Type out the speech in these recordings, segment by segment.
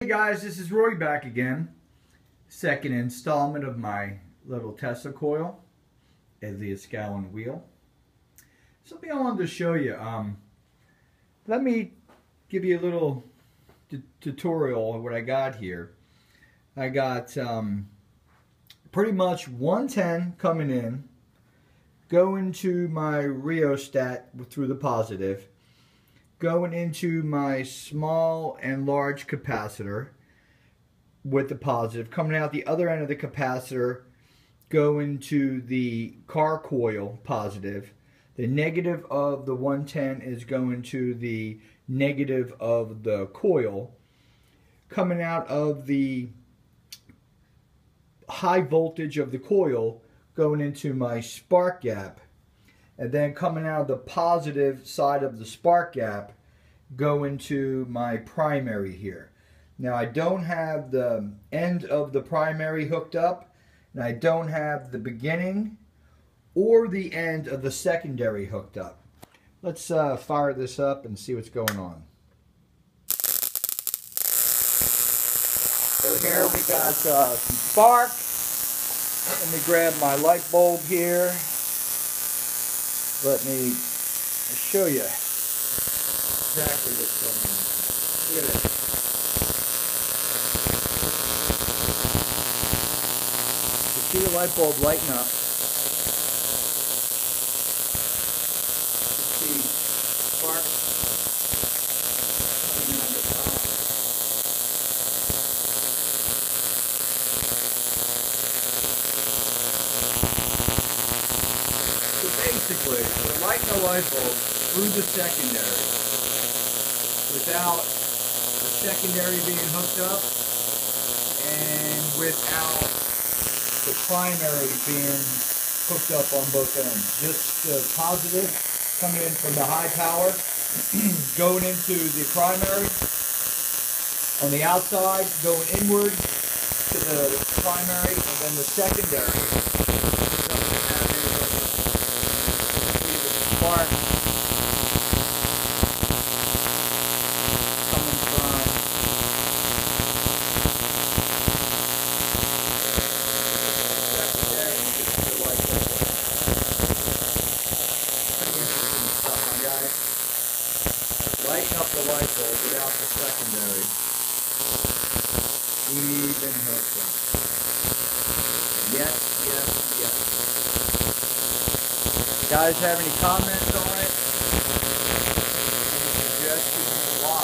Hey guys, this is Roy back again. Second installment of my little Tesla coil, alias gallon wheel. Something I wanted to show you. Let me give you a little tutorial of what I got here. I got pretty much 110 coming in, going to my rheostat through the positive, going into my small and large capacitor with the positive, coming out the other end of the capacitor, going to the car coil positive. The negative of the 110 is going to the negative of the coil, coming out of the high voltage of the coil, going into my spark gap, and then coming out of the positive side of the spark gap, go into my primary here. Now I don't have the end of the primary hooked up, and I don't have the beginning or the end of the secondary hooked up. Let's fire this up and see what's going on. So here we got some spark. Let me grab my light bulb here. Let me show you exactly what's going on. Look at this. You see the light bulb lighting up. You see spark coming out the top. So basically, we're lighting the light bulb through the secondary without the secondary being hooked up and without the primary being hooked up on both ends. Just the positive coming in from the high power, going into the primary on the outside, going inward to the primary, and then the secondary doesn't have any spark coming from secondary and just the light bulb. Pretty interesting stuff, my guys. Lighting up the light bulb without the secondary even hooked up. Yes. Guys have any comments on it? Any suggestions why?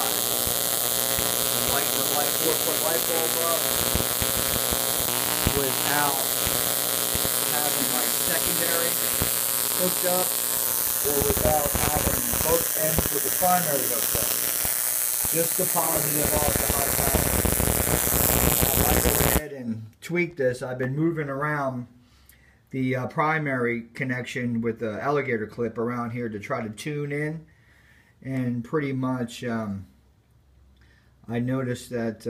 Light the 4-foot light bulb up without having my secondary hooked up, or without having both ends with the primary hooked up. Just the positive off the high power. I go ahead and tweak this. I've been moving around the primary connection with the alligator clip around here to try to tune in, and pretty much I noticed that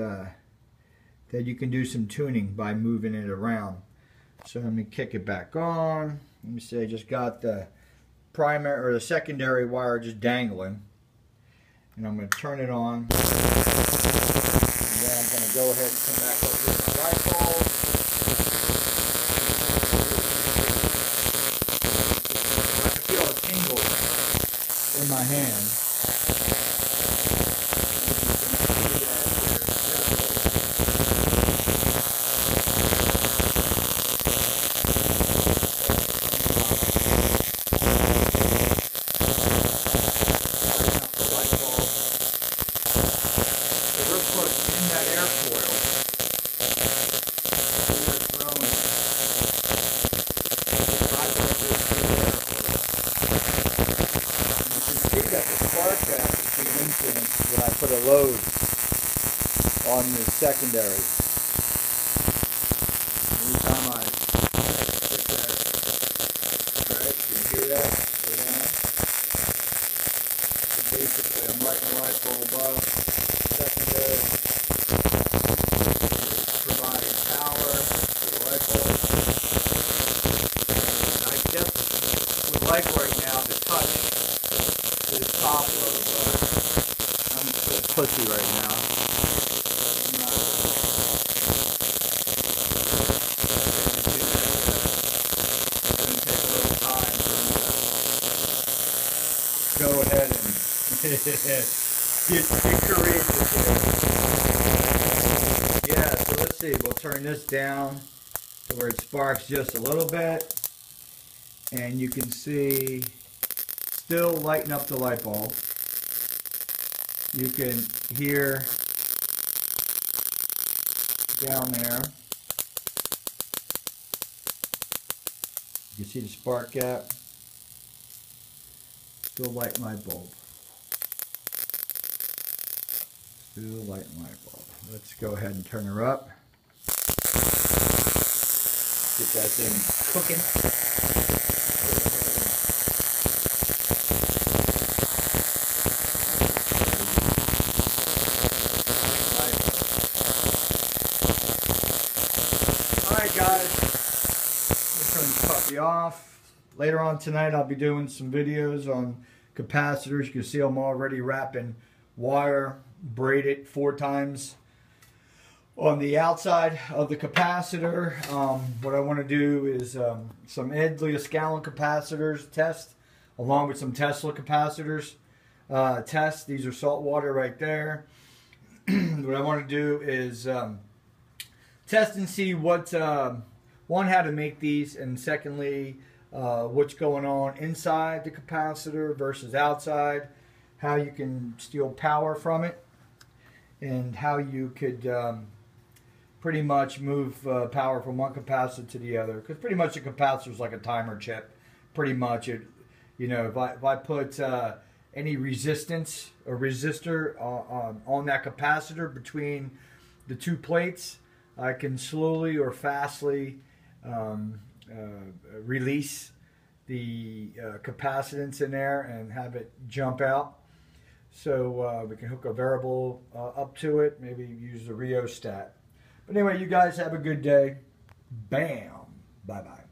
that you can do some tuning by moving it around. So let me kick it back on. Let me see, I just got the primary or the secondary wire just dangling, and I'm going to turn it on, and then I'm going to go ahead and come back up with my light bulb. In my hand. So we're put in that air coil. We're throwing that the spark gap is being influenced when I put a load on the secondary. Every time I hit that, right, you can hear that go down. So basically I'm lighting the light bulb up, secondary, providing power to the light bulb. I guess would like right now to touch this top load, but I'm just a pussy right now. I'm not Get courageous here. Yeah, so let's see. We'll turn this down to where it sparks just a little bit. And you can see still lighting up the light bulb. You can hear down there. You can see the spark gap. Still lighting my bulb. Still lighting my bulb. Let's go ahead and turn her up. Get that thing cooking. Alright guys, we'll turn the puppy off. Later on tonight I'll be doing some videos on capacitors. You can see I'm already wrapping wire, braided 4 times on the outside of the capacitor. What I want to do is some Edley-Escalon capacitors test, along with some Tesla capacitors test. These are salt water right there. What I want to do is test and see what, one, how to make these, and secondly, what's going on inside the capacitor versus outside, how you can steal power from it, and how you could pretty much move power from one capacitor to the other. Because pretty much a capacitor is like a timer chip. Pretty much, it, you know, if I put any resistance or resistor on that capacitor between the 2 plates, I can slowly or fastly release the capacitance in there and have it jump out. So we can hook a variable up to it, maybe use the rheostat. But anyway, you guys have a good day. Bam. Bye-bye.